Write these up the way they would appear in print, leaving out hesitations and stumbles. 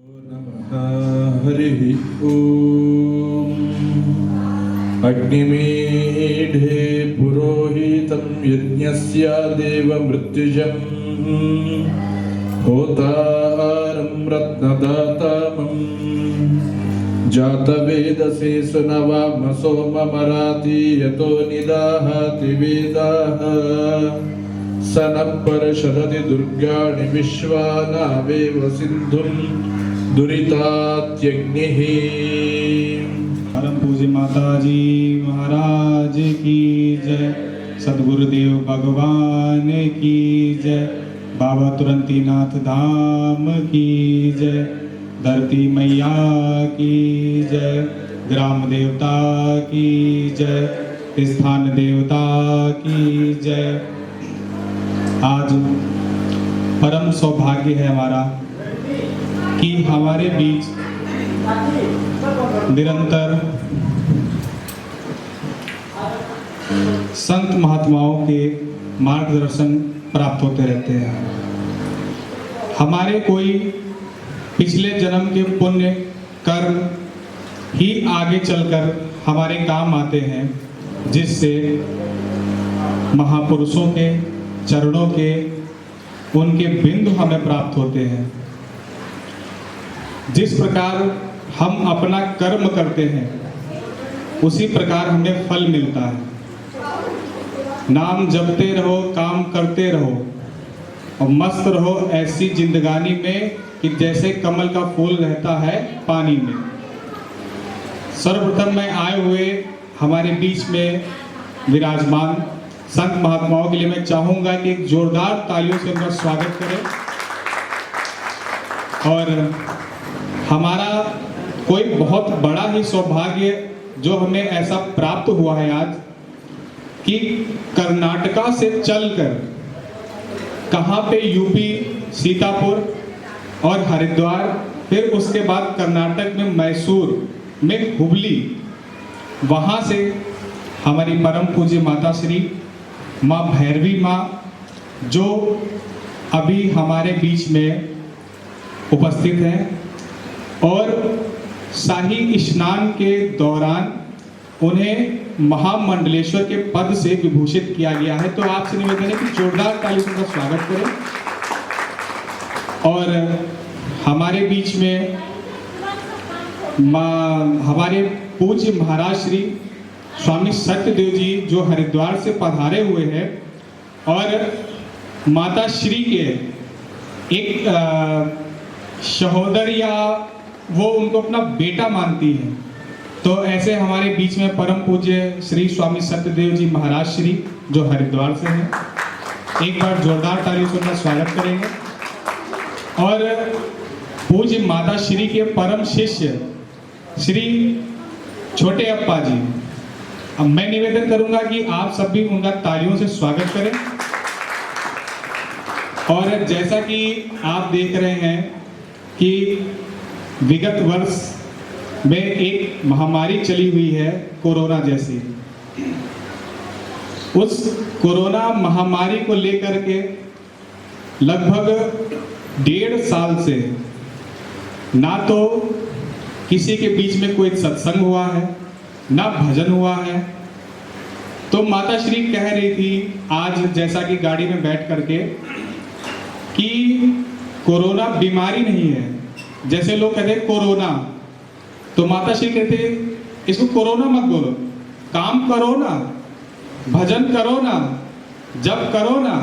हरिः ॐ। अग्निमीढे पुरोहितं यज्ञस्य देवमृत्युजम् होतारं रत्नदातामं जातवेदसे सुनवामसो ममराति यतो निदाहाति वेदाः सनपरशरति दुर्गाणि विश्वानावेव सिन्धुं दुरितात्यग्निः। परम पूज्य माता जी महाराज की जय, सदगुरुदेव भगवान की जय, बाबा तुरंती नाथ धाम की जय, धरती मैया की जय, ग्राम देवता की जय, स्थान देवता की जय। आज परम सौभाग्य है हमारा कि हमारे बीच निरंतर संत महात्माओं के मार्गदर्शन प्राप्त होते रहते हैं। हमारे कोई पिछले जन्म के पुण्य कर्म ही आगे चलकर हमारे काम आते हैं, जिससे महापुरुषों के चरणों के उनके बिंदु हमें प्राप्त होते हैं। जिस प्रकार हम अपना कर्म करते हैं उसी प्रकार हमें फल मिलता है। नाम जपते रहो, काम करते रहो और मस्त रहो ऐसी जिंदगानी में कि जैसे कमल का फूल रहता है पानी में। सर्वप्रथम मैं आए हुए हमारे बीच में विराजमान संत महात्माओं के लिए मैं चाहूंगा कि एक जोरदार तालियों से उनका स्वागत करें। और हमारा कोई बहुत बड़ा ही सौभाग्य जो हमें ऐसा प्राप्त हुआ है आज कि कर्नाटका से चलकर कहाँ पे यूपी सीतापुर और हरिद्वार, फिर उसके बाद कर्नाटक में मैसूर में हुबली, वहाँ से हमारी परम पूज्य माता श्री माँ भैरवी माँ जो अभी हमारे बीच में उपस्थित हैं और शाही स्नान के दौरान उन्हें महामंडलेश्वर के पद से विभूषित किया गया है। तो आपसे निवेदन है कि जोरदार ताली से उनका स्वागत करें। और हमारे बीच में हमारे पूज्य महाराज श्री स्वामी सत्यदेव जी जो हरिद्वार से पधारे हुए हैं और माता श्री के एक सहोदर या वो उनको अपना बेटा मानती है। तो ऐसे हमारे बीच में परम पूज्य श्री स्वामी सत्यदेव जी महाराज श्री जो हरिद्वार से हैं, एक बार जोरदार तालियों से उनका स्वागत करेंगे। और पूज्य माता श्री के परम शिष्य श्री छोटे अप्पा जी, अब मैं निवेदन करूंगा कि आप सब भी उनका तालियों से स्वागत करें। और जैसा कि आप देख रहे हैं कि विगत वर्ष में एक महामारी चली हुई है कोरोना जैसी, उस कोरोना महामारी को लेकर के लगभग 1.5 साल से ना तो किसी के बीच में कोई सत्संग हुआ है, ना भजन हुआ है। तो माता श्री कह रही थी आज, जैसा कि गाड़ी में बैठ करके, कि कोरोना बीमारी नहीं है। जैसे लोग कहते कोरोना, तो माता श्री कहते इसको कोरोना मत बोलो, काम करो ना, भजन करो ना, जप करो ना।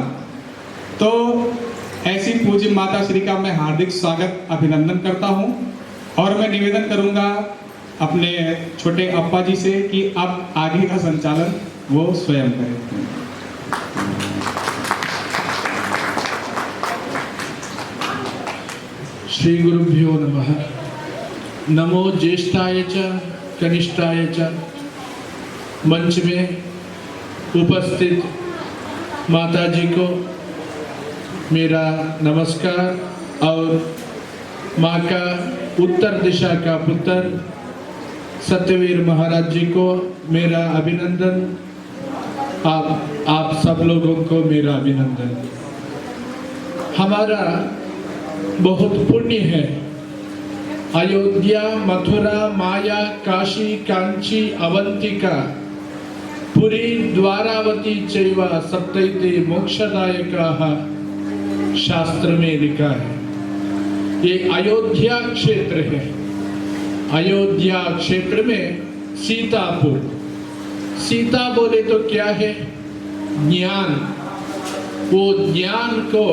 तो ऐसी पूज्य माता श्री का मैं हार्दिक स्वागत अभिनंदन करता हूं। और मैं निवेदन करूंगा अपने छोटे अप्पा जी से कि अब आगे का संचालन वो स्वयं करें। श्री गुरुभ्यो नमः। नमो ज्येष्ठाय च कनिष्ठाय च। मंच में उपस्थित माता जी को मेरा नमस्कार और माँ का उत्तर दिशा का पुत्र सत्यवीर महाराज जी को मेरा अभिनंदन। आप सब लोगों को मेरा अभिनंदन। हमारा बहुत पुण्य है अयोध्या, मथुरा, माया, काशी, कांची, अवंतिका, पुरी, द्वारावती चैव सप्तैते मोक्षदायकाः शास्त्र में लिखा है। ये अयोध्या क्षेत्र है। अयोध्या क्षेत्र में सीतापुर, सीता बोले तो क्या है? ज्ञान। वो ज्ञान को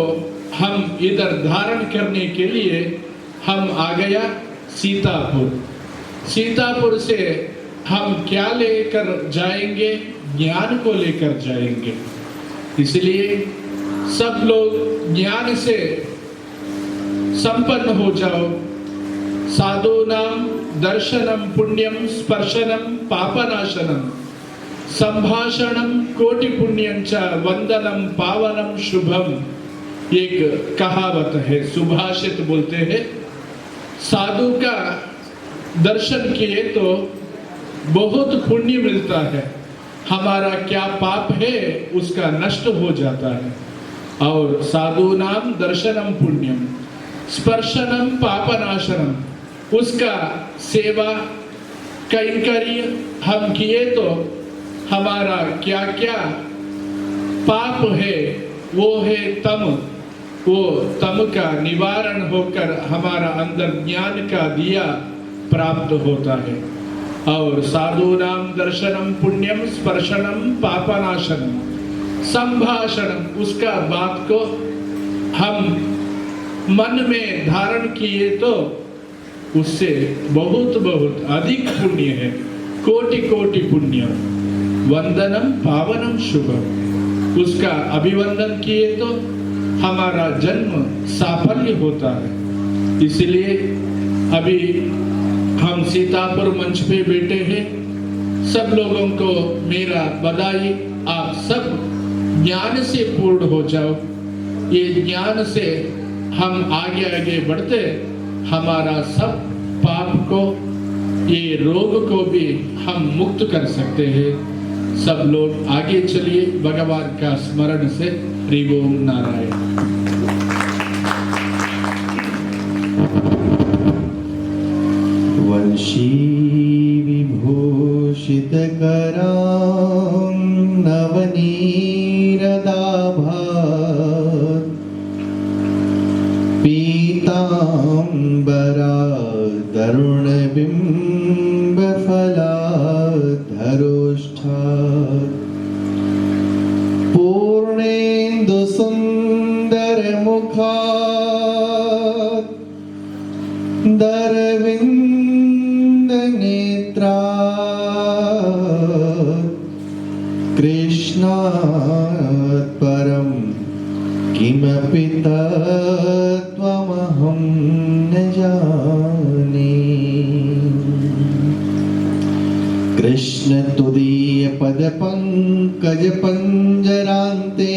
हम इधर धारण करने के लिए हम आ गया सीतापुर। सीतापुर से हम क्या लेकर जाएंगे? ज्ञान को लेकर जाएंगे। इसलिए सब लोग ज्ञान से संपन्न हो जाओ। साधूनां दर्शनम पुण्यम स्पर्शनम पापनाशनम संभाषणम कोटि पुण्यं च वंदनम पावनम शुभम। एक कहावत है, सुभाषित बोलते हैं। साधु का दर्शन किए तो बहुत पुण्य मिलता है। हमारा क्या पाप है उसका नष्ट हो जाता है। और साधु नाम दर्शनम पुण्यम स्पर्शनम पापनाशनम, उसका सेवा कैंकर्य हम किए तो हमारा क्या क्या पाप है वो है तम, वो तम का निवारण होकर हमारा अंदर ज्ञान का दिया प्राप्त होता है। और साधु नाम दर्शनम पुण्यम स्पर्शनम पापनाशनम संभाषणम, उसका बात को हम मन में धारण किए तो उससे बहुत बहुत अधिक पुण्य है, कोटि कोटि पुण्य। वंदनम पावनम शुभम, उसका अभिवंदन किए तो हमारा जन्म साफल्य होता है। इसलिए अभी हम सीतापुर मंच पे बैठे हैं। सब लोगों को मेरा बधाई। आप सब ज्ञान से पूर्ण हो जाओ। ये ज्ञान से हम आगे आगे बढ़ते हमारा सब पाप को, ये रोग को भी हम मुक्त कर सकते हैं। सब लोग आगे चलिए भगवान का स्मरण से। हरि ओम नारायण। वंशी विभूषित करां नवनीरदाभात् पीतांबरा तरुणबिम्बफलाधरोष्ठात् पूर्णेन्दु सुन्दरमुखात् दरविन्दनेत्रात् कृष्णात् परं किमपि तत्त्वमहं न जाने। कृष्ण तुदीय पद पंकज पंजरान्ते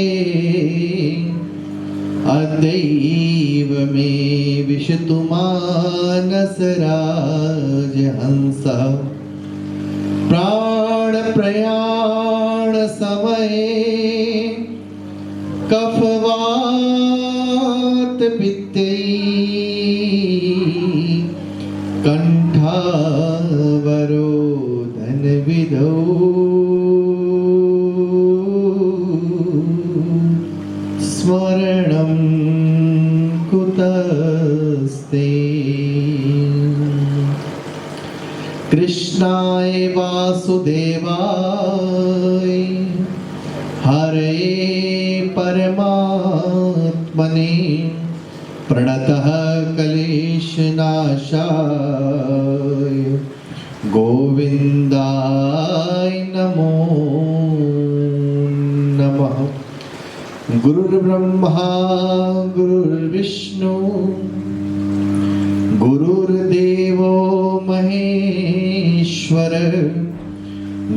अदैव मे विशतु मानस राजहंस। प्राण प्रयाण समये कफवात पित्तैः कंठावरोधन विधौ स्मरणं कुतस्ते। कृष्णाय वासुदेवाय हरे परमात्मने प्रणतः क्लेशनाशाय गोविन्दाय नमो नमः। गुरुर्ब्रह्मा गुरुर्विष्णु गुरुर्देवो महेश्वर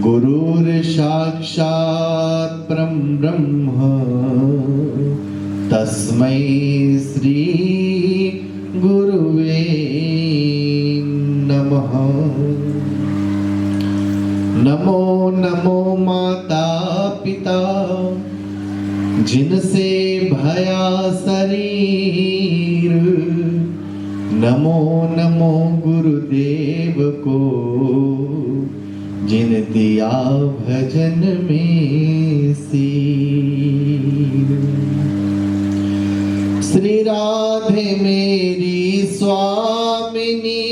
गुरुर्साक्षात् परं ब्रह्म तस्मै श्री गुरुवे नमः। नमो नमो माता पिता जिनसे भया शरीर, नमो नमो गुरुदेव को जिन दिया भजन में सीर। श्री राधे मेरी स्वामिनी,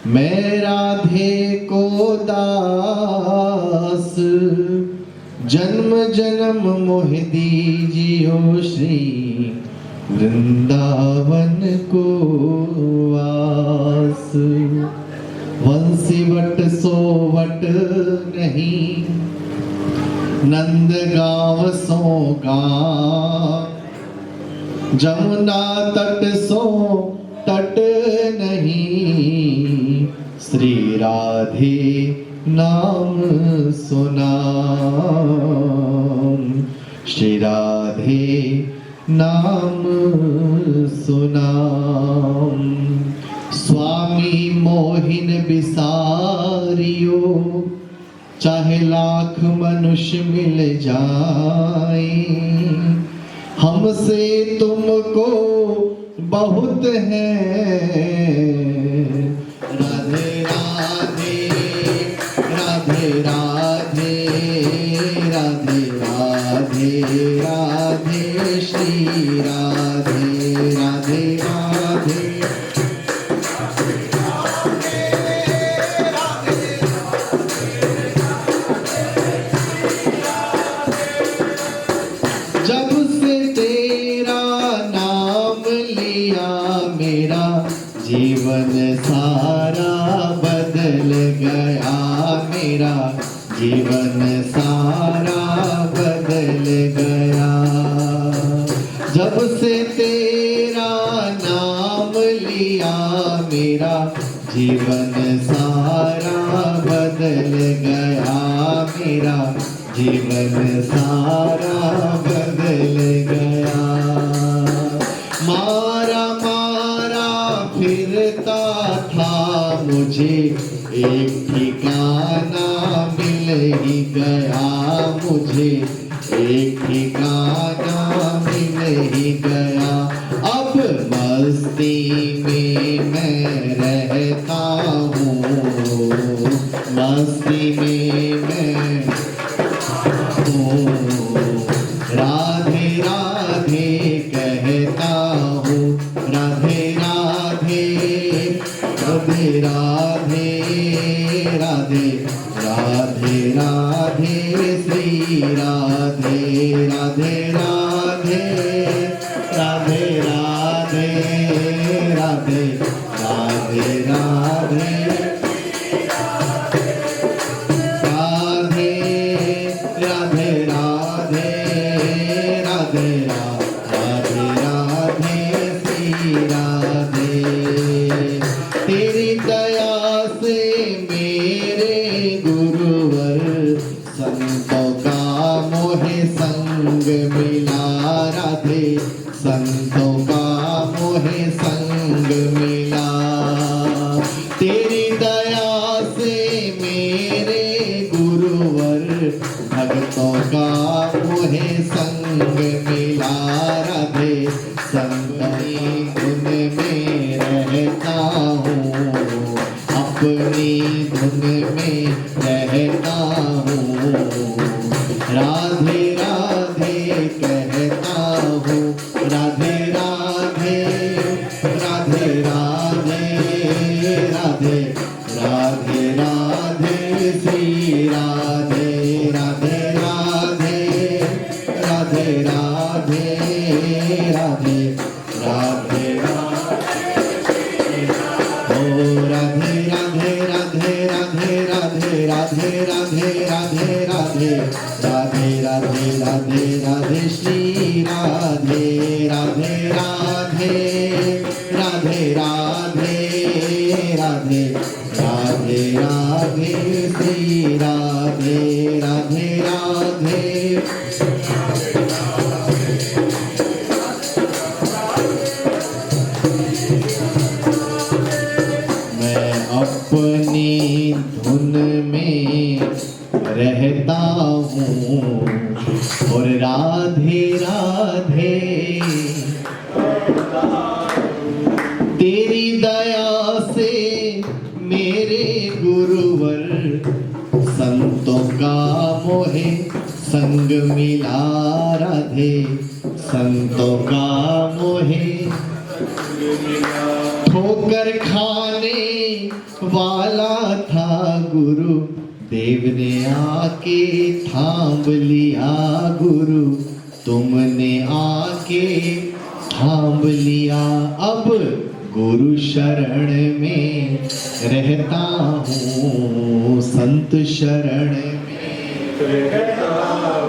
मैं राधे को दास, जन्म जन्म मोह दीजियो श्री वृंदावन को वास। वंशीवट सोवट नहीं, नंद गाँव सो गाँव, जमुना तट सो तट नहीं, श्री राधे नाम सुनाम, श्री राधे नाम सुनाम। स्वामी मोहिन बिसारियो, चाहे लाख मनुष्य मिल जाए, हमसे तुमको बहुत है। राधे राधे राधे राधे राधे राधे राधे श्री राधे राधे राधे। जब से तेरा नाम लिया, मेरा जीवन सारा बदल गया, मेरा जीवन सारा बदल गया। जब से तेरा नाम लिया, मेरा जीवन सारा बदल गया, मेरा जीवन सारा बदल गया। मारा मारा फिरता था, मुझे एक ठिकाना मिल ही गया, मुझे एक ठिकाना मिल ही गया। अब मस्ती में मैं रहता हूँ, मस्ती में मैं हूँ, राधे राधे कहता हूँ, राधे राधे राधे राधे राधे राधे राधे श्री राधे राधे राधे राधे राधे राधे राधे राधे राधे राधे राधे राधे राधे श्री राधे। तेरी दया से मेरे गुरुवर, संतों का मोहे संग मिला, राधे संतों का मोहे संग मिला। तेरी दया से मेरे गुरुवर, भक्तों का मोहे संग मिला, राधे संगनी धुन में रहता हूँ, अपनी धुन में रहता हूँ, राधे राधे कहता हूँ, राधे राधे राधे राधे राधे राधे राधे श्री राधे राधे राधे राधे राधे राधे राधे ओ राधे राधे राधे राधे राधे राधे राधे राधे राधे राधे राधे राधे राधे श्री राधे राधे राधे राधे राधे राधे राधे राधे श्री राधे राधे राधे। मैं अपनी धुन में रहता हूँ और राधे राधे गुरुवर, संतों का मोहे संग मिला राधे, संतों का मोहे ठोकर खाने वाला था गुरु, देव ने आके थाम लिया गुरु, तुमने आके थाम लिया। अब गुरु शरण में रहता हूँ, संत शरण में रहता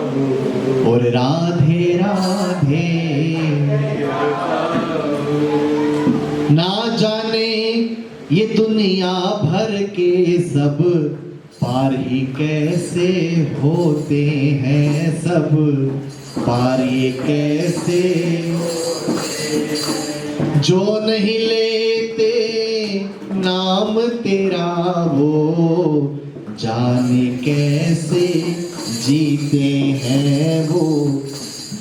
हूँ, और राधे राधे ना जाने ये दुनिया भर के सब पार ही कैसे होते हैं, सब पार ये कैसे, जो नहीं लेते नाम तेरा वो जाने कैसे जीते हैं, वो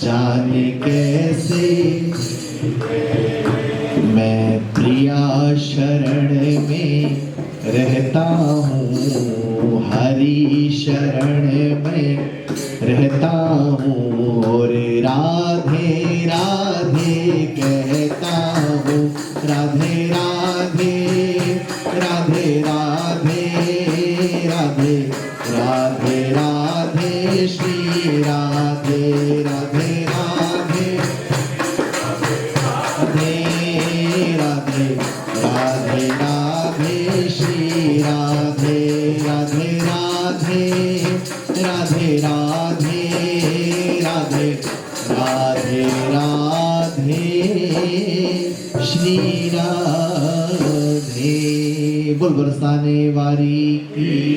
जाने कैसे। मैं प्रिया शरण में रहता हूँ, हरि शरण में रहता हूँ, और राधे राधे कहता हूँ, राधे राधे राधे राधे राधे राधे राधे श्री राधे राधे राधे राधे राधे राधे श्री राधे राधे राधे राधे राधे राधे राधे राधे श्री राधे। बोल बरसाने वाली की,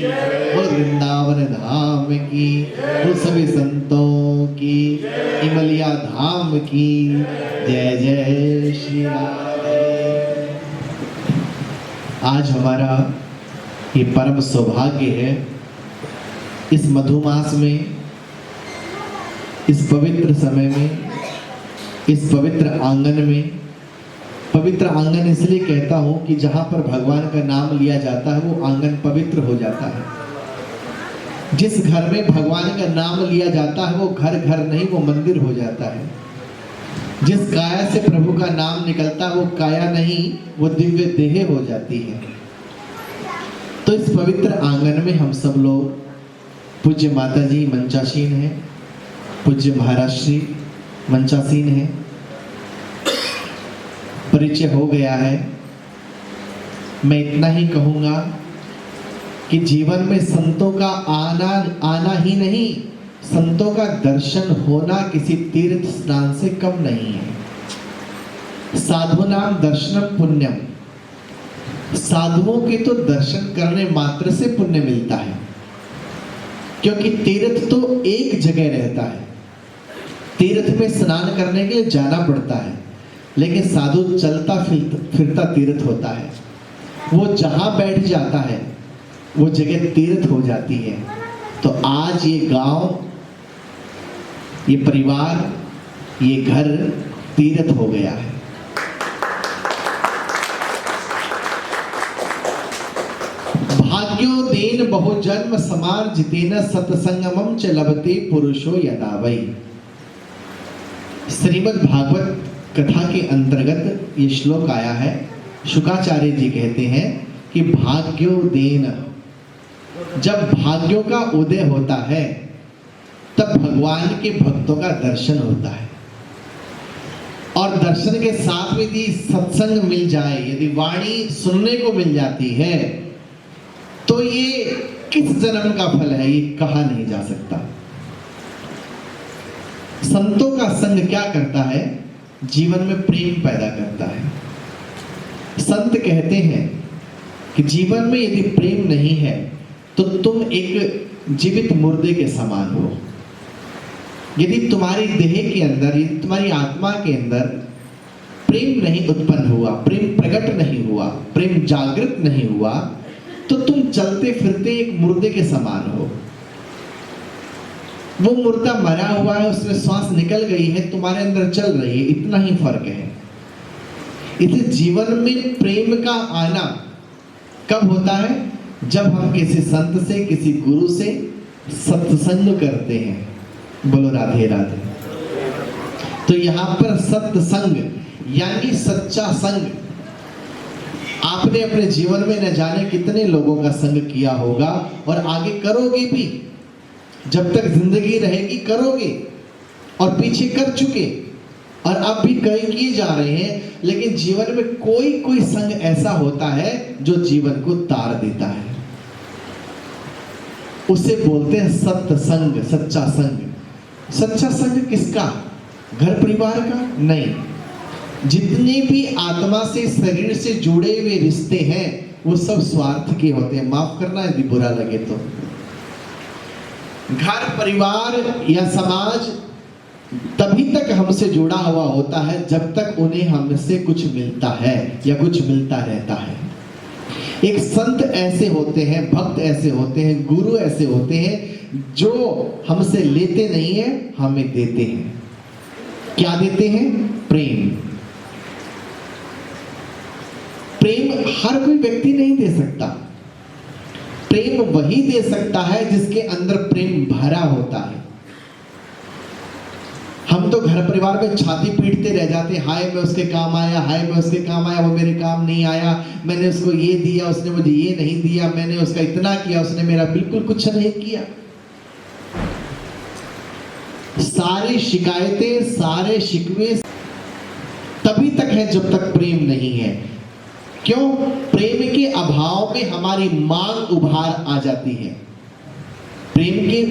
बोल वृंदावन धाम की, बोल सभी संतों की, इमलिया धाम की जय जय श्री राधे। आज हमारा ये परम सौभाग्य है, इस मधुमास में, इस पवित्र समय में, इस पवित्र आंगन में। पवित्र आंगन इसलिए कहता हूं कि जहां पर भगवान का नाम लिया जाता है वो आंगन पवित्र हो जाता है। जिस घर में भगवान का नाम लिया जाता है वो घर घर नहीं, वो मंदिर हो जाता है। जिस काया से प्रभु का नाम निकलता है वो काया नहीं, वो दिव्य देह हो जाती है। तो इस पवित्र आंगन में हम सब लोग, पूज्य माता जी मंचासीन है, पूज्य महाराज श्री मंचासीन है, परिचय हो गया है। मैं इतना ही कहूँगा कि जीवन में संतों का आना ही नहीं, संतों का दर्शन होना किसी तीर्थ स्नान से कम नहीं है। साधुनाम दर्शनम पुण्यम, साधुओं के तो दर्शन करने मात्र से पुण्य मिलता है, क्योंकि तीर्थ तो एक जगह रहता है। तीर्थ में स्नान करने के लिए जाना पड़ता है, लेकिन साधु चलता फिरता तीर्थ होता है। वो जहां बैठ जाता है वो जगह तीर्थ हो जाती है। तो आज ये गांव, ये परिवार, ये घर तीर्थ हो गया है। भाग्योदीन बहुजन्म समार्जितेन सत्संगमं च लभते पुरुषो यदा वै। श्रीमद् भागवत कथा के अंतर्गत ये श्लोक आया है। शुकाचार्य जी कहते हैं कि भाग्योदीन, जब भाग्यों का उदय होता है तब भगवान के भक्तों का दर्शन होता है। और दर्शन के साथ में यदि सत्संग मिल जाए, यदि वाणी सुनने को मिल जाती है, तो ये किस जन्म का फल है ये कहा नहीं जा सकता। संतों का संग क्या करता है? जीवन में प्रेम पैदा करता है। संत कहते हैं कि जीवन में यदि प्रेम नहीं है तो तुम एक जीवित मुर्दे के समान हो। यदि तुम्हारी देह के अंदर, यदि तुम्हारी आत्मा के अंदर प्रेम नहीं उत्पन्न हुआ, प्रेम प्रकट नहीं हुआ, प्रेम जागृत नहीं हुआ, तो तुम चलते फिरते एक मुर्दे के समान हो। वो मुर्दा मरा हुआ है, उसमें श्वास निकल गई है, तुम्हारे अंदर चल रही है, इतना ही फर्क है। इसे जीवन में प्रेम का आना कब होता है? जब हम किसी संत से, किसी गुरु से सत्संग करते हैं। बोलो राधे राधे। तो यहाँ पर सत्संग यानी सच्चा संग। आपने अपने जीवन में न जाने कितने लोगों का संग किया होगा और आगे करोगे भी, जब तक जिंदगी रहेगी करोगे, और पीछे कर चुके और अब भी कई किए जा रहे हैं। लेकिन जीवन में कोई कोई संग ऐसा होता है जो जीवन को तार देता है, उसे बोलते हैं सत्संग, सच्चा संग। सच्चा संग किसका? घर परिवार का नहीं। जितने भी आत्मा से, शरीर से जुड़े हुए रिश्ते हैं वो सब स्वार्थ के होते हैं। माफ करना यदि बुरा लगे तो। घर परिवार या समाज तभी तक हमसे जुड़ा हुआ होता है जब तक उन्हें हमसे कुछ मिलता है या कुछ मिलता रहता है। एक संत ऐसे होते हैं, भक्त ऐसे होते हैं, गुरु ऐसे होते हैं जो हमसे लेते नहीं है, हमें देते हैं। क्या देते हैं? प्रेम। प्रेम हर कोई व्यक्ति नहीं दे सकता। प्रेम वही दे सकता है जिसके अंदर प्रेम भरा होता है। हम तो घर परिवार में छाती पीटते रह जाते हैं, हाय मैं उसके काम आया, हाय मैं उसके काम आया, वो मेरे काम नहीं आया, मैंने उसको ये दिया, उसने मुझे ये नहीं दिया, मैंने उसका इतना किया, उसने मेरा बिल्कुल कुछ नहीं किया। सारी शिकायतें, सारे शिकवे तभी तक है जब तक प्रेम नहीं है। क्यों? प्रेम के अभाव में हमारी मांग उभार आ जाती है। प्रेम के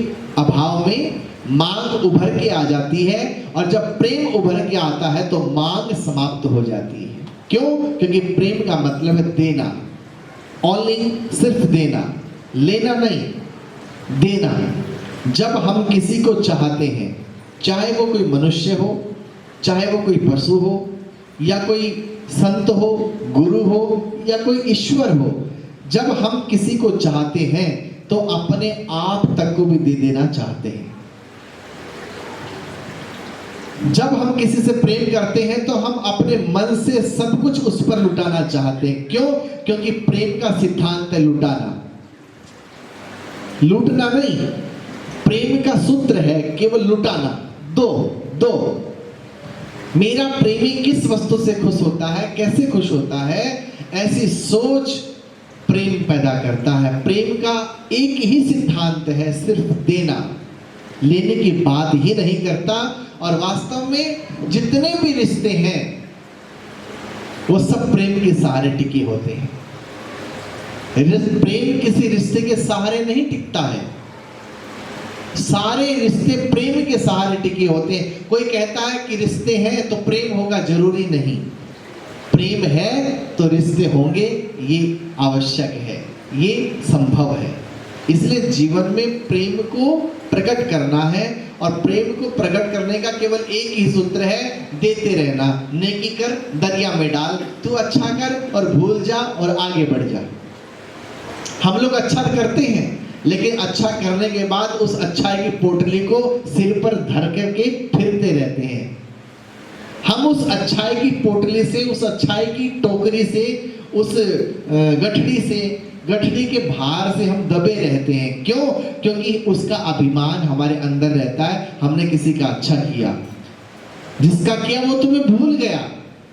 अभाव में मांग उभर के आ जाती है, और जब प्रेम उभर के आता है तो मांग समाप्त हो जाती है। क्यों? क्योंकि प्रेम का मतलब है देना। ओनली, सिर्फ देना, लेना नहीं, देना। जब हम किसी को चाहते हैं, चाहे वो कोई मनुष्य हो, चाहे वो कोई पशु हो, या कोई संत हो, गुरु हो, या कोई ईश्वर हो, जब हम किसी को चाहते हैं तो अपने आप तक को भी दे देना चाहते हैं। जब हम किसी से प्रेम करते हैं तो हम अपने मन से सब कुछ उस पर लुटाना चाहते हैं। क्यों? क्योंकि प्रेम का सिद्धांत है लुटाना, लूटना नहीं। प्रेम का सूत्र है केवल लुटाना। दो दो। मेरा प्रेमी किस वस्तु से खुश होता है, कैसे खुश होता है, ऐसी सोच प्रेम पैदा करता है। प्रेम का एक ही सिद्धांत है, सिर्फ देना, लेने की बात ही नहीं करता। और वास्तव में जितने भी रिश्ते हैं वो सब प्रेम के सहारे टिके होते हैं। प्रेम किसी रिश्ते के सहारे नहीं टिकता है। सारे रिश्ते प्रेम के सहारे टिके होते हैं। कोई कहता है कि रिश्ते हैं तो प्रेम होगा, जरूरी नहीं। प्रेम है तो रिश्ते होंगे, ये आवश्यक है, ये संभव है। इसलिए जीवन में प्रेम को प्रकट करना है, और प्रेम को प्रकट करने का केवल एक ही सूत्र है, देते रहना। नेकी कर, दरिया में डाल, तू अच्छा कर और भूल जा और आगे बढ़ जा। हम लोग अच्छा करते हैं, लेकिन अच्छा करने के बाद उस अच्छाई की पोटली को सिर पर धर करके फिरते रहते हैं। हम उस अच्छाई की पोटली से, उस अच्छाई की टोकरी से, उस गठड़ी के भार से हम दबे रहते हैं। क्यों? क्योंकि उसका अभिमान हमारे अंदर रहता है। हमने किसी का अच्छा किया, जिसका किया वो तुम्हें भूल गया,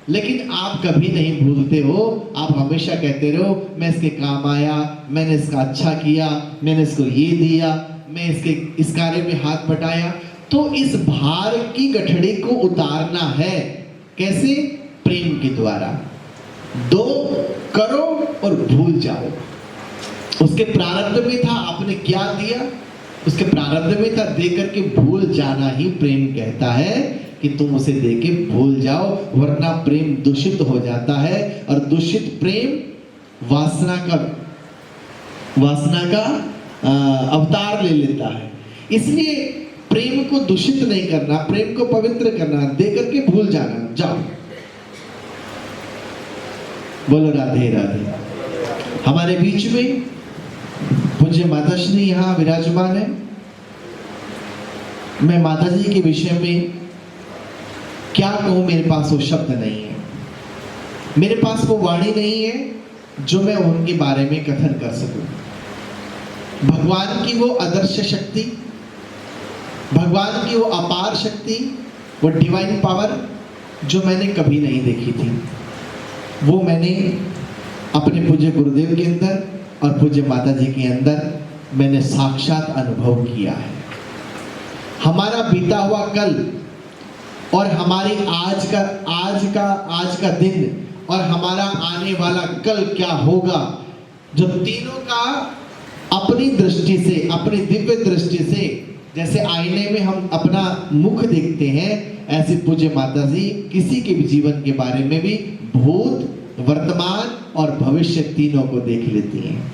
लेकिन आप कभी नहीं भूलते हो। आप हमेशा कहते रहो मैं इसके काम आया, मैंने इसका अच्छा किया, मैंने इसको ये दिया, मैं इसके इस कार्य में हाथ बटाया। तो इस भार की गठड़ी को उतारना है। कैसे? प्रेम के द्वारा। दो, करो और भूल जाओ। उसके प्रारब्ध में था, आपने क्या दिया, उसके प्रारब्ध में था, दे करके भूल जाना ही प्रेम कहता है कि तुम उसे देके भूल जाओ, वरना प्रेम दूषित हो जाता है। और दूषित प्रेम वासना का अवतार ले लेता है। इसलिए प्रेम को दूषित नहीं करना, प्रेम को पवित्र करना, दे करके भूल जाना। जाओ। बोलो राधे राधे। हमारे बीच में पूज्य माताश्री यहाँ विराजमान है। मैं माताजी के विषय में क्या कहूँ, मेरे पास वो शब्द नहीं है, मेरे पास वो वाणी नहीं है जो मैं उनके बारे में कथन कर सकूं। भगवान की वो अदृश्य शक्ति, भगवान की वो अपार शक्ति, वो डिवाइन पावर जो मैंने कभी नहीं देखी थी, वो मैंने अपने पूज्य गुरुदेव के अंदर और पूज्य माता जी के अंदर मैंने साक्षात अनुभव किया है। हमारा बीता हुआ कल और हमारी आज का दिन और हमारा आने वाला कल क्या होगा, जो तीनों का अपनी दृष्टि से, अपनी दिव्य दृष्टि से, जैसे आईने में हम अपना मुख देखते हैं, ऐसे पूज्य माता जी किसी के भी जीवन के बारे में भी भूत, वर्तमान और भविष्य तीनों को देख लेती हैं।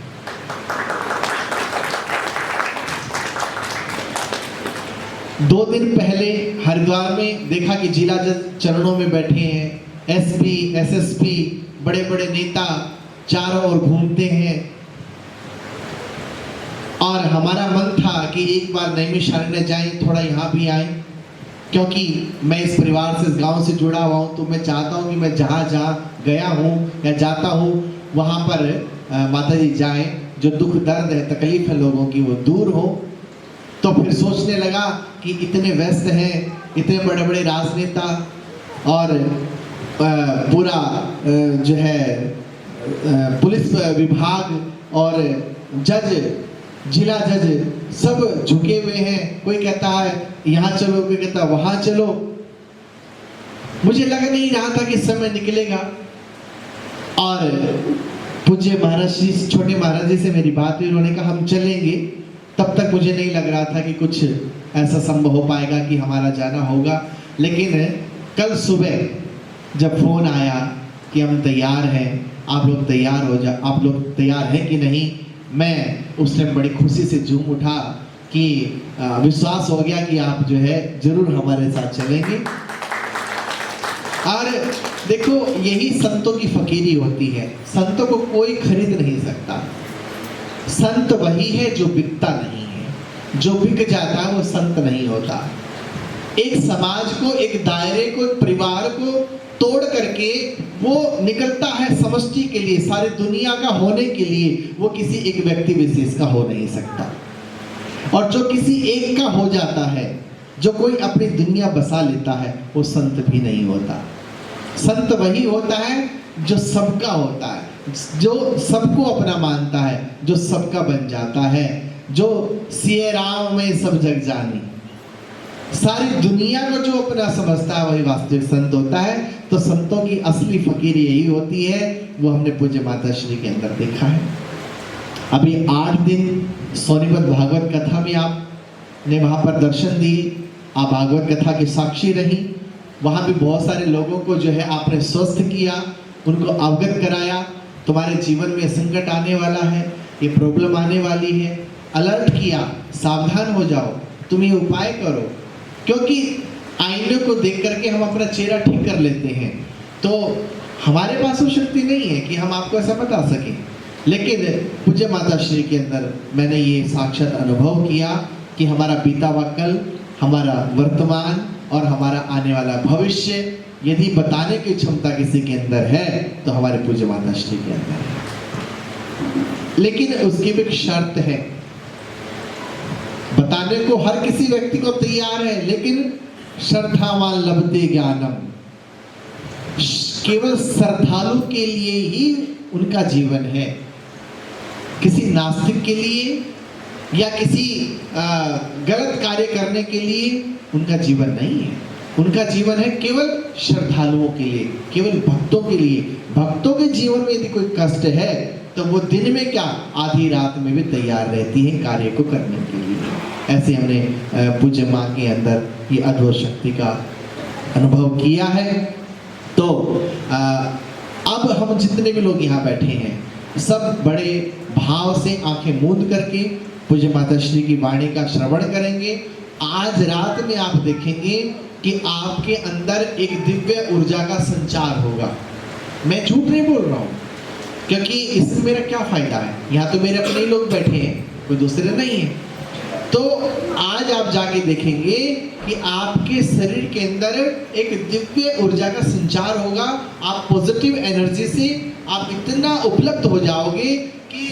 दो दिन पहले हरिद्वार में देखा कि जिला जज चरणों में बैठे हैं, एसपी, एसएसपी, बड़े बड़े नेता चारों ओर घूमते हैं, और हमारा मन था कि एक बार नैमिषारण्य जाएं, थोड़ा यहाँ भी आए, क्योंकि मैं इस परिवार से, इस गांव से जुड़ा हुआ हूँ, तो मैं चाहता हूँ कि मैं जहाँ जहाँ गया हूँ या जाता हूँ वहाँ पर माता जी जाएं, जो दुख दर्द है, तकलीफ है लोगों की, वो दूर हो। तो फिर सोचने लगा कि इतने व्यस्त हैं, इतने बड़े बड़े राजनेता और पूरा जो है पुलिस विभाग और जज, जिला जज सब झुके हुए हैं, कोई कहता है यहाँ चलो, कोई कहता है वहाँ चलो। मुझे लग नहीं रहा था कि समय निकलेगा, और पूज्य महाराज जी, छोटे महाराज जी से मेरी बात हुई, उन्होंने कहा हम चलेंगे। तब तक मुझे नहीं लग रहा था कि कुछ ऐसा संभव हो पाएगा कि हमारा जाना होगा, लेकिन कल सुबह जब फोन आया कि हम तैयार हैं, आप लोग तैयार हो जा, आप लोग तैयार हैं कि नहीं, मैं उस टाइम बड़ी खुशी से झूम उठा कि विश्वास हो गया कि आप जो है जरूर हमारे साथ चलेंगे। और देखो, यही संतों की फकीरी होती है, संतों को कोई खरीद नहीं सकता। संत वही है जो बिकता नहीं है, जो बिक जाता है वो संत नहीं होता। एक समाज को, एक दायरे को, एक परिवार को तोड़ करके वो निकलता है समष्टि के लिए, सारी दुनिया का होने के लिए। वो किसी एक व्यक्ति विशेष का हो नहीं सकता, और जो किसी एक का हो जाता है, जो कोई अपनी दुनिया बसा लेता है, वो संत भी नहीं होता। संत वही होता है जो सबका होता है, जो सबको अपना मानता है, जो सबका बन जाता है, जो सिए राम में सब जग जानी, सारी दुनिया को जो अपना समझता है, वही वास्तविक संत होता है। तो संतों की असली फकीरी यही होती है, वो हमने पूज्य माता श्री के अंदर देखा है। अभी 8 दिन सोनीपत भागवत कथा में आपने वहाँ पर दर्शन दिए, आप भागवत कथा की साक्षी रही। वहाँ भी बहुत सारे लोगों को जो है आपने स्वस्थ किया, उनको अवगत कराया, तुम्हारे जीवन में संकट आने वाला है, ये प्रॉब्लम आने वाली है, अलर्ट किया, सावधान हो जाओ, तुम ये उपाय करो। क्योंकि आईने को देख करके हम अपना चेहरा ठीक कर लेते हैं, तो हमारे पास वो शक्ति नहीं है कि हम आपको ऐसा बता सकें। लेकिन पूज्य माता श्री के अंदर मैंने ये साक्षात अनुभव किया कि हमारा बीता हुआ कल, हमारा वर्तमान और हमारा आने वाला भविष्य यदि बताने की क्षमता किसी के अंदर है तो हमारे पूज्य माता श्री के अंदर है। लेकिन उसकी भी एक शर्त है, बताने को हर किसी व्यक्ति को तैयार है, लेकिन श्रद्धावान लभते ज्ञानम, केवल श्रद्धालु के लिए ही उनका जीवन है। किसी नास्तिक के लिए या किसी गलत कार्य करने के लिए उनका जीवन नहीं है। उनका जीवन है केवल श्रद्धालुओं के लिए, केवल भक्तों के लिए। भक्तों के जीवन में यदि कोई कष्ट है तो वो दिन में क्या, आधी रात में भी तैयार रहती है कार्य को करने के लिए। ऐसे हमने पूज्य माँ के अंदर ये अद्भुत शक्ति का अनुभव किया है। तो अब हम जितने भी लोग यहाँ बैठे हैं, सब बड़े भाव से आंखें मूंद करके पूज्य माता श्री की वाणी का श्रवण करेंगे। आज रात में आप देखेंगे कि आपके अंदर एक दिव्य ऊर्जा का संचार होगा। मैं झूठ नहीं बोल रहा हूँ, क्योंकि इसमें मेरा क्या फायदा है, यहाँ तो मेरे अपने ही लोग बैठे हैं, कोई दूसरे नहीं है। तो आज आप जाके देखेंगे कि आपके शरीर के अंदर एक दिव्य ऊर्जा का संचार होगा। आप पॉजिटिव एनर्जी से आप इतना उपलब्ध हो जाओगे कि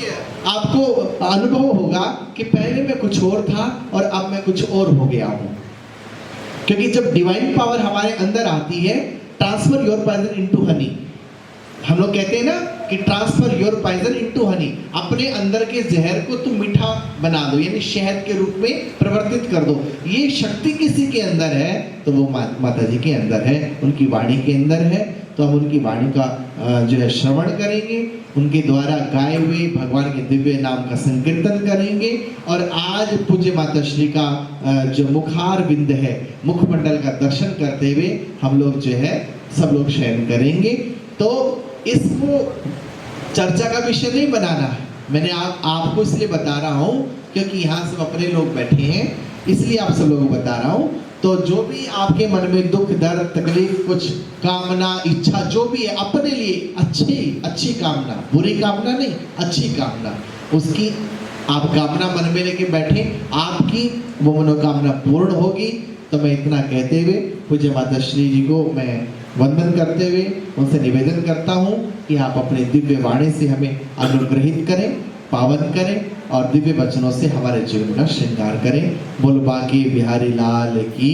आपको अनुभव होगा कि पहले मैं कुछ और था और अब मैं कुछ और हो गया हूं। क्योंकि जब डिवाइन पावर हमारे अंदर आती है, transfer your poison into honey, हम लोग कहते हैं ना कि transfer your poison into honey, अपने अंदर के जहर को तुम मीठा बना दो, यानी शहद के रूप में परिवर्तित कर दो। ये शक्ति किसी के अंदर है तो वो माता जी के अंदर है, उनकी वाणी के अंदर है। तो हम उनकी वाणी का जो है श्रवण करेंगे, उनके द्वारा गाए हुए भगवान के दिव्य नाम का संकीर्तन करेंगे। और आज पूज्य माता श्री का जो मुखार बिंद है, मुखमंडल का दर्शन करते हुए हम लोग जो है सब लोग शयन करेंगे। तो इसको चर्चा का विषय नहीं बनाना है, मैंने आपको इसलिए बता रहा हूँ क्योंकि यहाँ सब अपने लोग बैठे हैं, इसलिए आप सब लोगों को बता रहा हूँ। तो जो भी आपके मन में दुख दर्द तकलीफ, कुछ कामना इच्छा जो भी है अपने लिए अच्छी कामना, बुरी कामना नहीं, अच्छी कामना, उसकी आप कामना मन में लेके बैठे, आपकी वो मनोकामना पूर्ण होगी। तो मैं इतना कहते हुए पूज्य माता श्री जी को मैं वंदन करते हुए उनसे निवेदन करता हूँ कि आप अपने दिव्य वाणी से हमें अनुग्रहित करें, पावन करें और दिव्य वचनों से हमारे जीवन का श्रृंगार करें। बोल बांके बिहारी लाल की।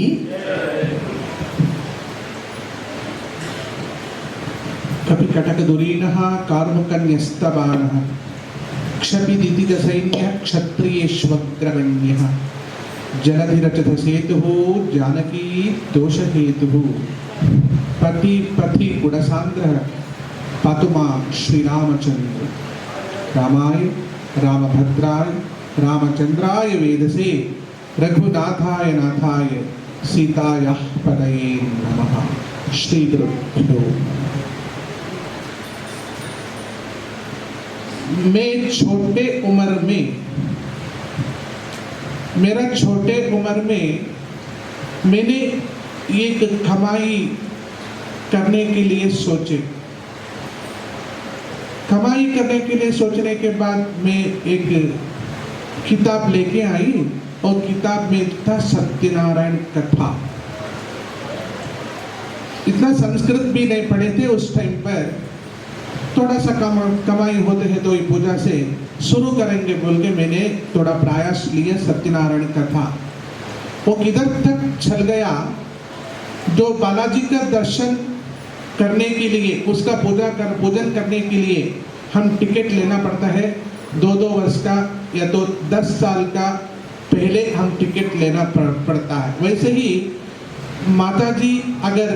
कपि कटक दुरीनः कार्मुकन्यस्तबाणः क्षपिदिति दसैन्यः क्षत्रियेष्वग्रगण्यः जलधिरचत सेतुः जानकी दोषहेतुः पति पथि गुणसान्द्रः पातु मां श्रीरामचंद्र। रामाय रामभद्राय रामचंद्राय वेदसे रघुनाथाय नाथाय सीतायाः पतये नमः। श्री गुरुभ्यो। मैं छोटे उम्र में, मेरा छोटे उम्र में मैंने एक कमाई करने के लिए सोचे। कमाई करने के लिए सोचने के बाद मैं एक किताब लेके आई और किताब में था सत्यनारायण कथा। इतना संस्कृत भी नहीं पढ़े थे उस टाइम पर, थोड़ा सा कमाई होते हैं तो ये पूजा से शुरू करेंगे बोल के मैंने थोड़ा प्रयास लिया सत्यनारायण कथा। वो किधर तक चल गया, जो बालाजी का दर्शन करने के लिए, उसका पूजन करने के लिए हम टिकट लेना पड़ता है, 2-2 वर्ष का या तो 10 साल का पहले हम टिकट लेना पड़ता है। वैसे ही माता जी अगर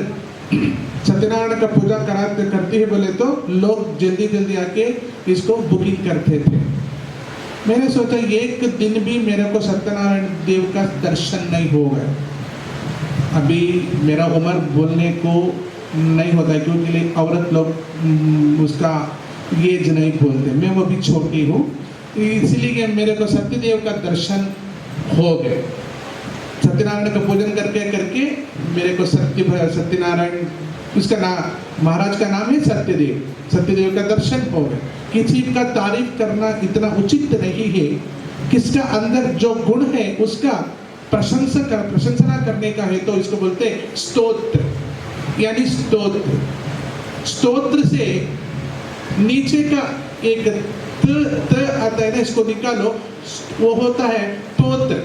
सत्यनारायण का पूजा करती है बोले तो लोग जल्दी जल्दी आके इसको बुकिंग करते थे। मैंने सोचा एक दिन भी मेरे को सत्यनारायण देव का दर्शन नहीं होगा। अभी मेरा उम्र बोलने को नहीं होता है क्योंकि औरत लोग उसका एज नहीं बोलते, मैं वो भी छोटी हूँ, इसलिए मेरे को सत्यदेव का दर्शन हो गए। सत्यनारायण का पूजन करके मेरे को सत्यनारायण, उसका नाम महाराज का नाम है सत्यदेव, सत्यदेव का दर्शन हो गए। किसी का तारीफ करना इतना उचित नहीं है, किसका अंदर जो गुण है उसका प्रशंसना करने का है तो इसको बोलते हैं स्तोत्र, यानी स्तोत्र। स्तोत्र से नीचे का एक त आता है ना, इसको निकालो, वो होता है तोत्र।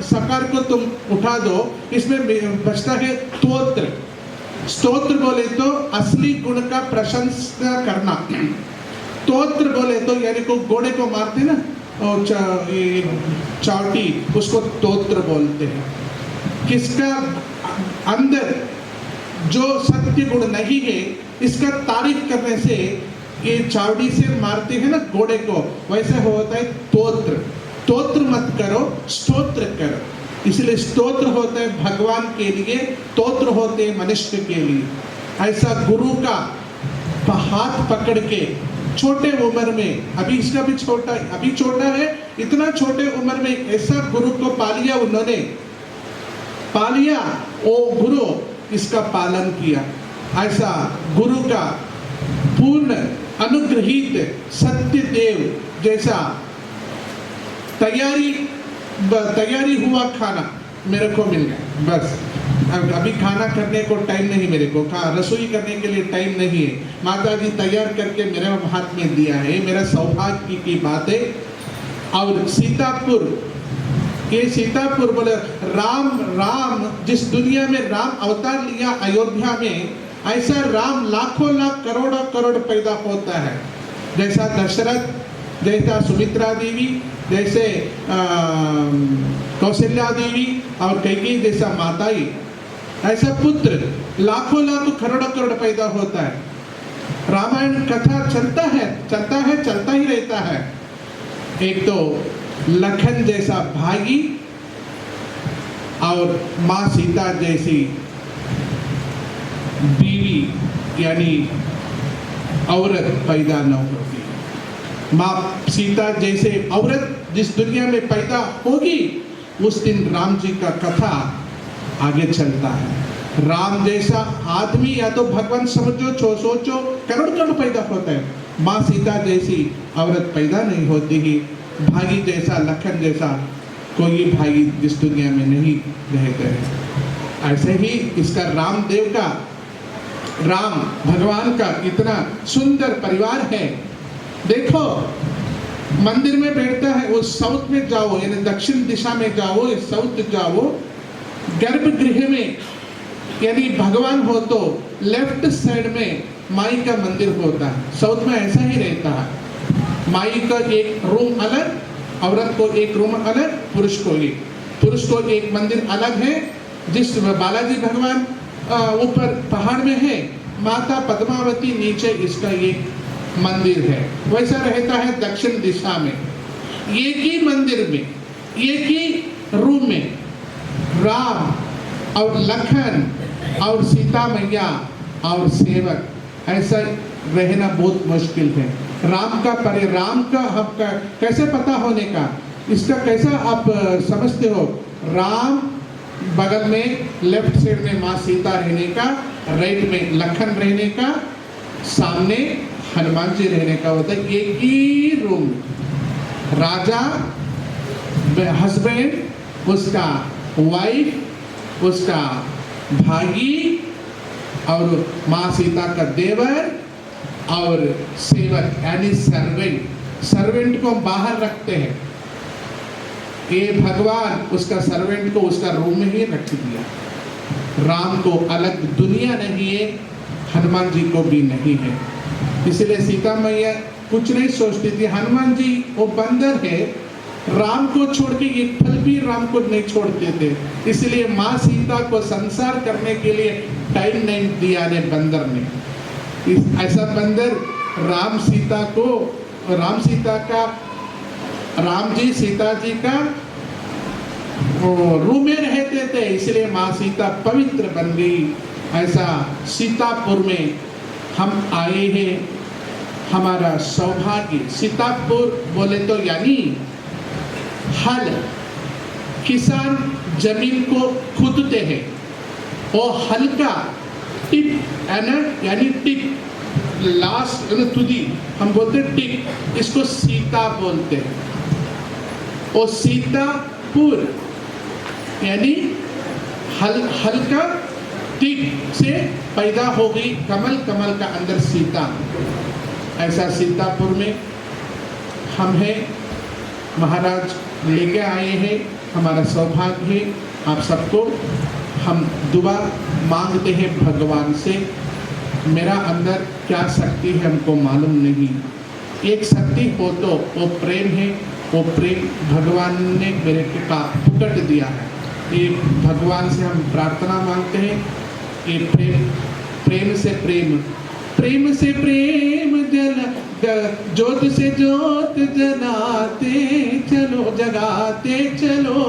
सकार को तुम उठा दो, इसमें बचता है तोत्र। स्तोत्र बोले तो असली गुण का प्रशंसा करना, तोत्र बोले तो यानी को घोड़े को मारते ना और चावटी, उसको तोत्र बोलते हैं। किसका अंदर जो सत्य गुण नहीं है इसका तारीफ करने से, ये चावड़ी से मारते हैं ना घोड़े को, वैसे होता है तोत्र। तोत्र मत करो, स्तोत्र करो। इसलिए स्तोत्र होते हैं भगवान के लिए, तोत्र होते हैं मनुष्य के लिए। ऐसा गुरु का हाथ पकड़ के छोटे उम्र में, अभी इसका भी छोटा, अभी छोटा है, इतना छोटे उम्र में ऐसा गुरु को पालिया, उन्होंने पालिया, वो गुरु इसका पालन किया। ऐसा गुरु का पूर्ण अनुग्रहित सत्यदेव जैसा तैयारी हुआ खाना मेरे को मिल गया। बस अभी खाना करने को टाइम नहीं मेरे को, रसोई करने के लिए टाइम नहीं है, माता जी तैयार करके मेरे हाथ में दिया है, मेरा सौभाग्य की बात है। और सीतापुर, ये सीतापुर बोले राम जिस दुनिया में राम अवतार लिया अयोध्या में, ऐसा राम लाखों लाख करोड़ों करोड़ पैदा होता है। जैसा दशरथ, जैसा सुमित्रा देवी, जैसे कौशल्या देवी और कैकेयी जैसा माताई, ऐसा पुत्र लाखों लाख करोड़ों करोड़ पैदा होता है। रामायण कथा चलता ही रहता है। एक तो लखन जैसा भाई और माँ सीता जैसी बीवी यानी औरत पैदा न होगी। माँ सीता जैसे औरत जिस दुनिया में पैदा होगी, उस दिन राम जी का कथा आगे चलता है। राम जैसा आदमी या तो भगवान समझो सोचो करोड़ करोड़ पैदा होता है, माँ सीता जैसी औरत पैदा नहीं होती ही। भाई जैसा लखन जैसा कोई भाई जिस दुनिया में नहीं रहते हैं। ऐसे ही इसका रामदेव का, राम भगवान का इतना सुंदर परिवार है। देखो मंदिर में बैठता है, वो साउथ में जाओ यानी दक्षिण दिशा में जाओ, साउथ जाओ, गर्भगृह में यानी भगवान हो तो लेफ्ट साइड में माई का मंदिर होता है। साउथ में ऐसा ही रहता है, माई का एक रूम अलग, औरत को एक रूम अलग, पुरुष को एक मंदिर अलग है। जिस बालाजी भगवान ऊपर पहाड़ में है, माता पद्मावती नीचे इसका एक मंदिर है। वैसा रहता है दक्षिण दिशा में, एक ही मंदिर में, एक ही रूम में राम और लखन और सीता मैया और सेवक, ऐसा रहना बहुत मुश्किल है। राम का आपका कैसे पता होने का, इसका कैसा आप समझते हो? राम बगल में लेफ्ट साइड में माँ सीता रहने का, राइट में लखन रहने का, सामने हनुमान जी रहने का होता है। एक ही रूम, राजा, हस्बैंड, उसका वाइफ, उसका भाई और माँ सीता का देवर और सेवक यानी सर्वेंट को बाहर रखते हैं। ये भगवान उसका सर्वेंट को उसका रूम में ही रख दिया। राम को अलग दुनिया नहीं है, हनुमान जी को भी नहीं है। इसलिए सीता मैया कुछ नहीं सोचती थी, हनुमान जी वो बंदर है, राम को छोड़ के एक पल भी राम को नहीं छोड़ते थे। इसलिए माँ सीता को संसार करने के लिए टाइम नहीं दिया ने बंदर ने। ऐसा बंदर राम जी सीता जी का रूम में रहते थे, इसलिए माँ सीता पवित्र बन गई। ऐसा सीतापुर में हम आए हैं, हमारा सौभाग्य। सीतापुर बोले तो यानी हल, किसान जमीन को खुदते हैं, और हल का टिप यानी टिप लास्ट तुदी हम बोलते टिप, इसको सीता बोलते हैं। और सीतापुर यानी हल का टिप से पैदा हो गई कमल, कमल का अंदर सीता। ऐसा सीतापुर में हम हैं, महाराज लेके आए हैं, हमारा सौभाग्य है। आप सबको हम दुआ मांगते हैं भगवान से। मेरा अंदर क्या शक्ति है हमको मालूम नहीं, एक शक्ति हो तो वो प्रेम है, वो प्रेम भगवान ने मेरे का फुकट दिया है। ये भगवान से हम प्रार्थना मांगते हैं, ये प्रेम से प्रेम ज्योत से ज्योत जलाते चलो, जगाते चलो,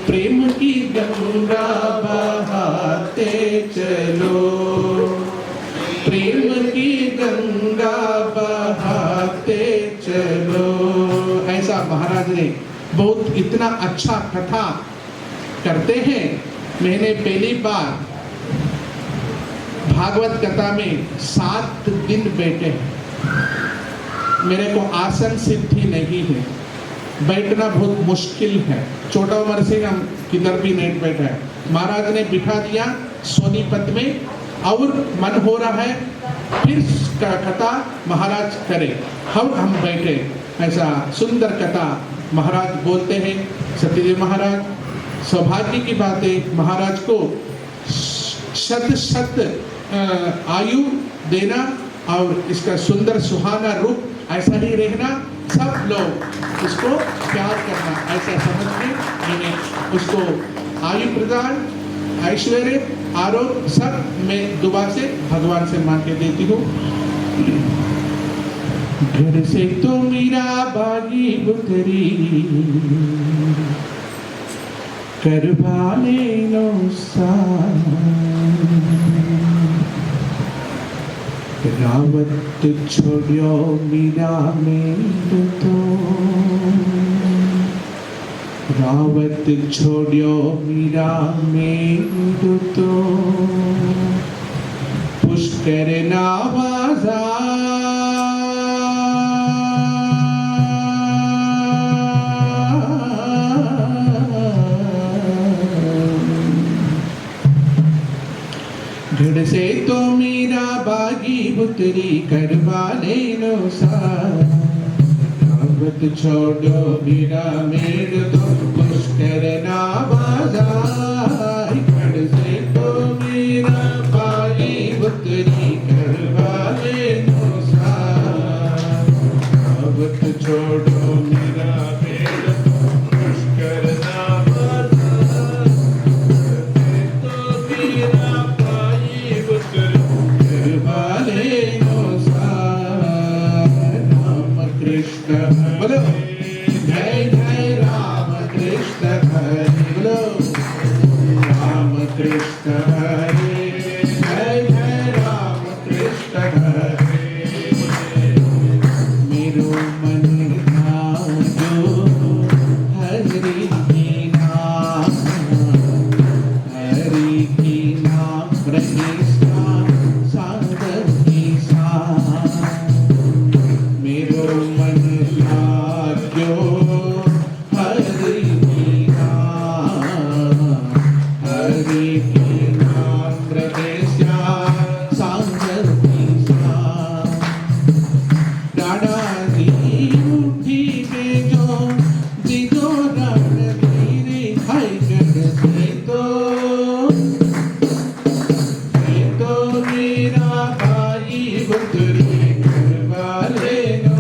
प्रेम की गंगा बहाते चलो, प्रेम की गंगा बहाते चलो। ऐसा महाराज ने बहुत इतना अच्छा कथा करते हैं। मैंने पहली बार भागवत कथा में 7 दिन बैठे हैं। मेरे को आसन सिद्धि नहीं है, बैठना बहुत मुश्किल है। छोटा उम्र से हम किधर भी नहीं बैठे हैं। महाराज ने बिठा दिया सोनीपत में और मन हो रहा है फिर कथा महाराज करे। हम बैठे, ऐसा सुंदर कथा महाराज बोलते हैं। सत्यदेव महाराज, सौभाग्य की बात है, महाराज को शत आयु देना और इसका सुंदर सुहाना रूप ऐसा ही रहना, सब लोग इसको प्यार करना, ऐसा समझ के मैंने उसको आयु प्रदान, ऐश्वर्य, आरोग्य सब मैं दुआ से भगवान से मांग के देती हूँ। घर से तो मीरा बागी बुतरी करवाले नो रावत छोड़ियो मीरा मेरे तो, रावत छोड़ियो मीरा मेरे तो, पुष्कर नावाजा घर से तो मीरा बागी बुतरी करवाले नो रावत छोड़ो मीरा मेरे तो, पुष्कर नावाजा। घर से तो मीरा बागी बुतरी करवाले नो रावत छोड़ो मीरा मेरे तो, पुष्कर नावाजा। तो मीरा बोलो जय जय राम कृष्ण हरे, बोलो राम कृष्ण हरे, जय जय राम कृष्ण हरे। मेरो मन जो हरि की नाम, हरि की नाम रहे सागर की साथ। मेरो मन लाग्यो हरि की नाम, हरि की नाम प्रदेश्या सागर की साथ। डाडा दी मुट्ठी में जो दिगो रण धीरे हाय कर से तो मेरा भाई बुतरी करवाले नो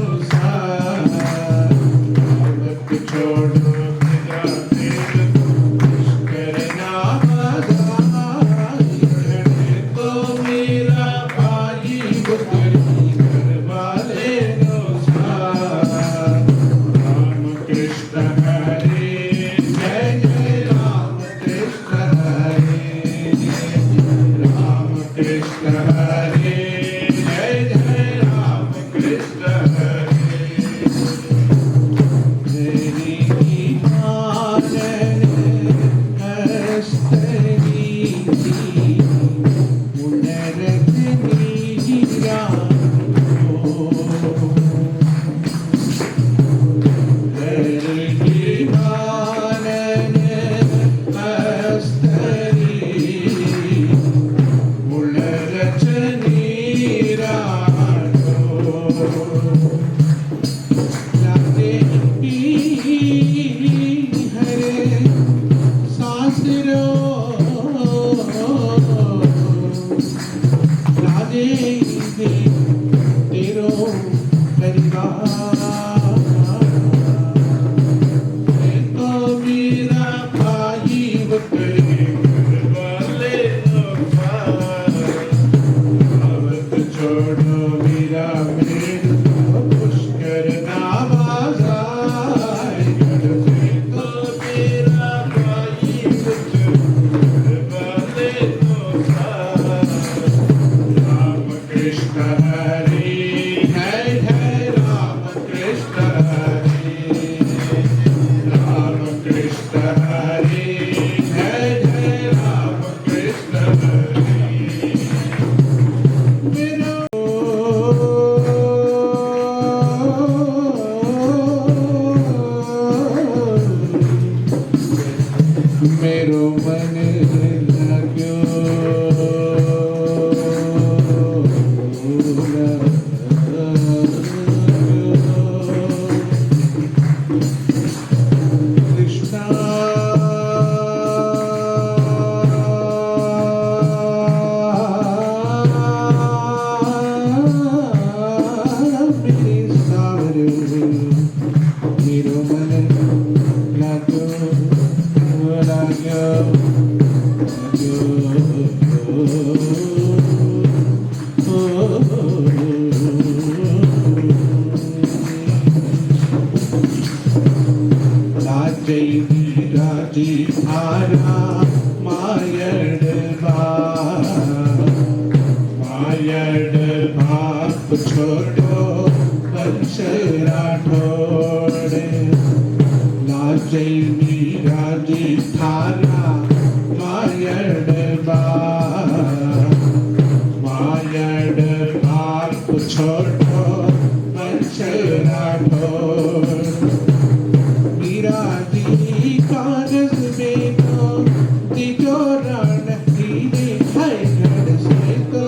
रावत छोड़ो मेरा मेरे तो, पुष्कर नावाजा। तो मेरा भाई बुतरी करवाले नो राम कृष्ण हरे, जय जय राम कृष्ण हरे, राम कृष्ण हरे, जय जय राम कृष्ण हरे। हरि की मेरो मन लाग्यो कृष्णा मेरे सावरे मेरो मन लाग्यो राजी धारा मायड बाप छोड़ो वंश राठौड़ लाजई राजी धारा मायड बाप छोड़ो वंश राठौड़ मीराजी कागज में तो तिजोरान हीरे है घर से तो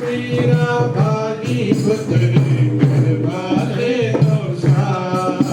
मेरा भागी पुत्र घर वाले तो साथ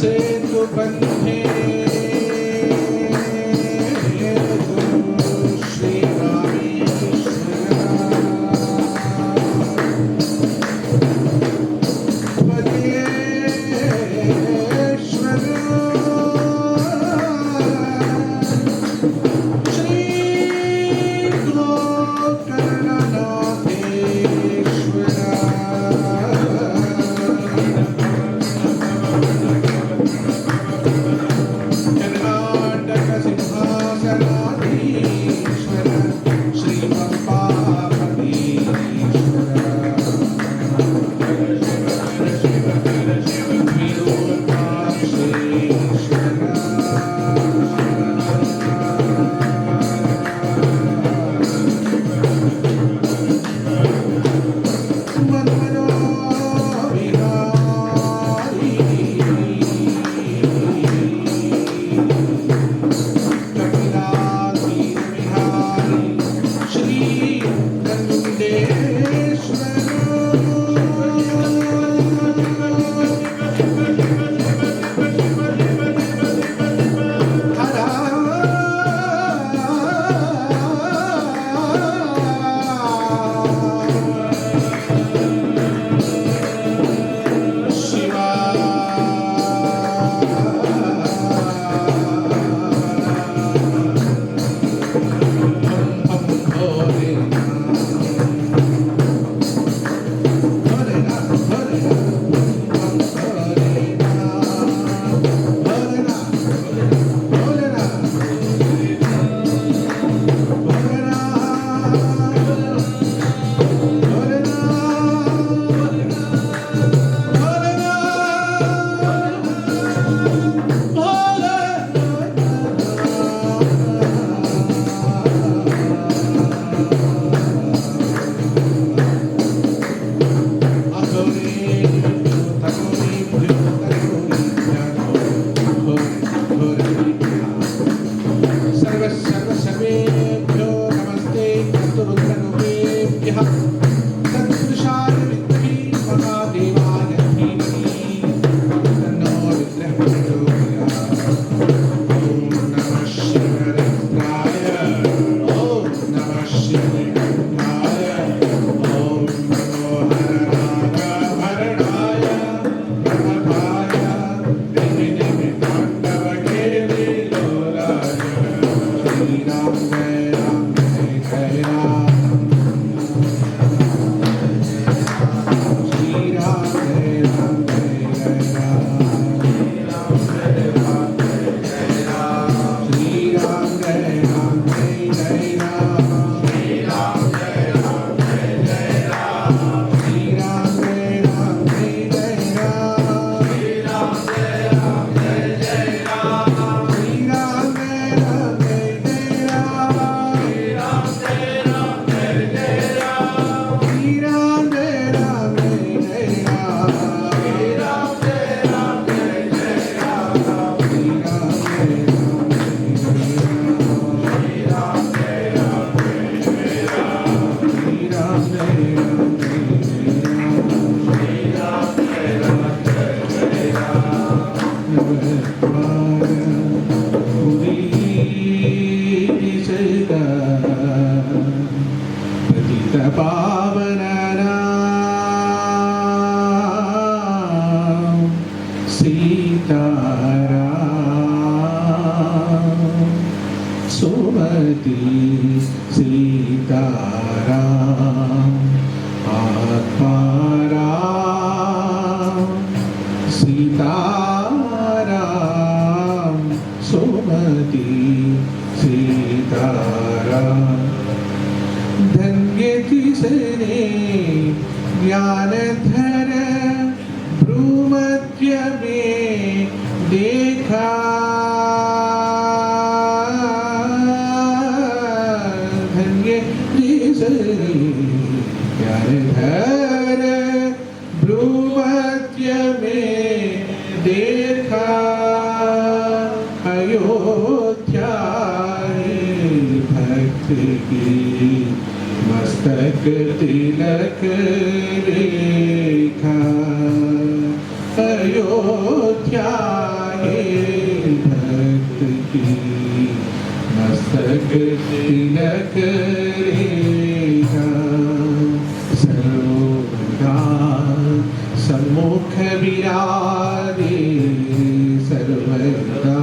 सेतु बंधे श्री सुमति सीताराम आत्माराम सीताराम सुमति सीताराम धन्य तिसरे ज्ञानधर भ्रूमध्य में देखा धन्य तिसरे ज्ञानधर भ्रूमध्य में देखा अयोध्या भक्त की मस्तक तिलक रेखा अयोध्या तिलक तिलक रेखा सर्वदा सम्मुख विराजे सर्वदा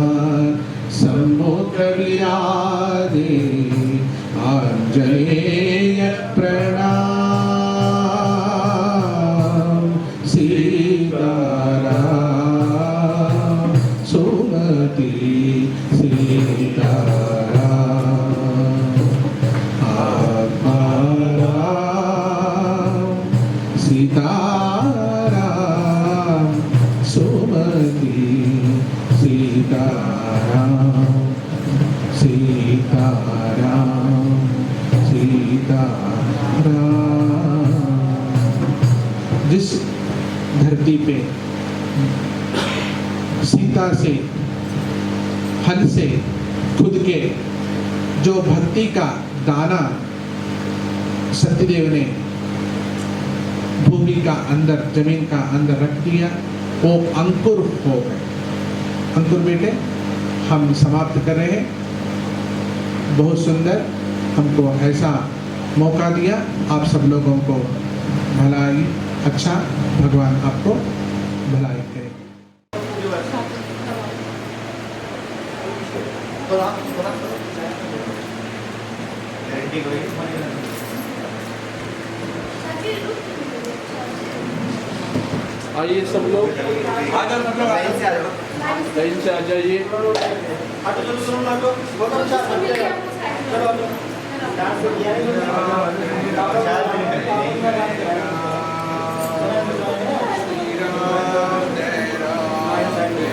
सम्मुख विराजे आंजनेय प्रणाम सीताराम सुमति सीताराम आत्माराम सीताराम सुमति सीताराम सीताराम सीताराम। जिस धरती पे सीता से हल से खुद के जो भक्ति का दाना सत्यदेव ने भूमि का अंदर जमीन का अंदर रख दिया, वो अंकुर हो गए। अंकुर बेटे हम समाप्त कर रहे हैं। बहुत सुंदर हमको ऐसा मौका दिया, आप सब लोगों को भलाई अच्छा भगवान आपको भलाई करे। आइए सब लोग, लाइन से आ जाइए।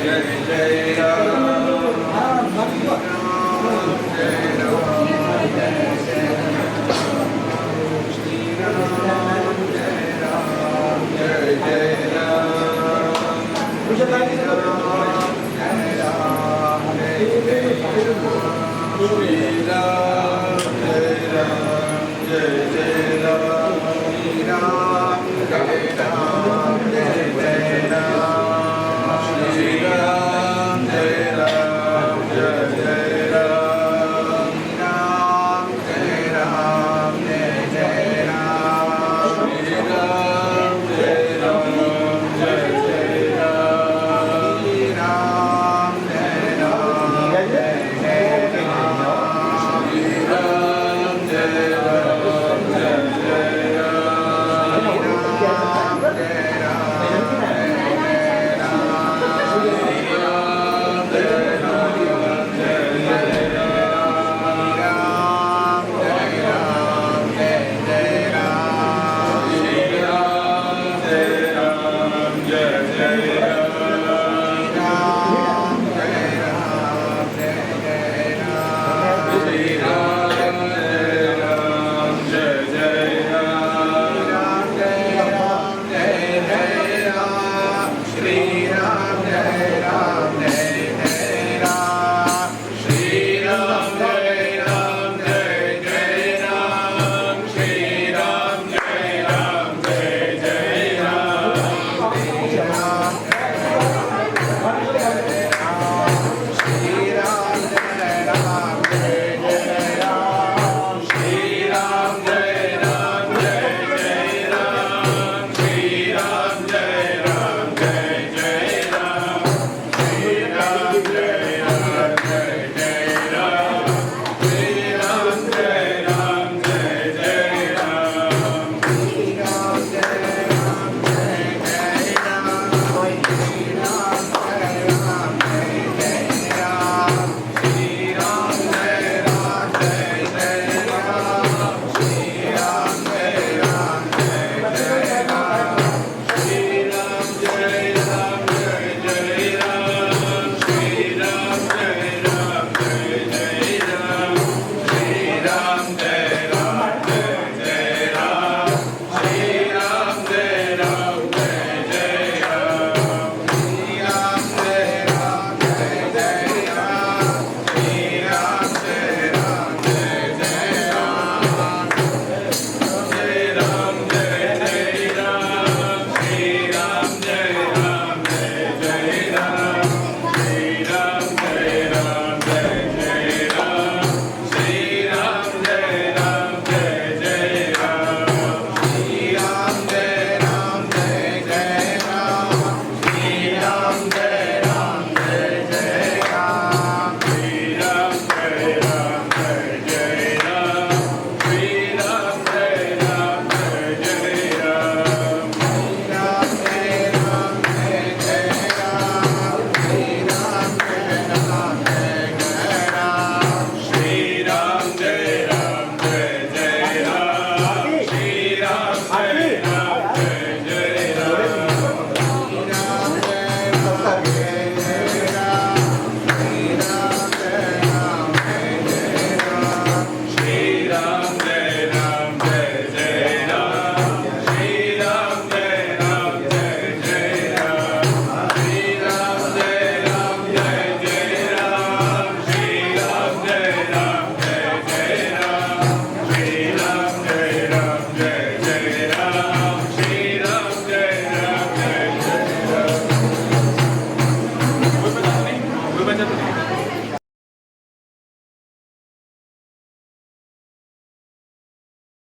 जय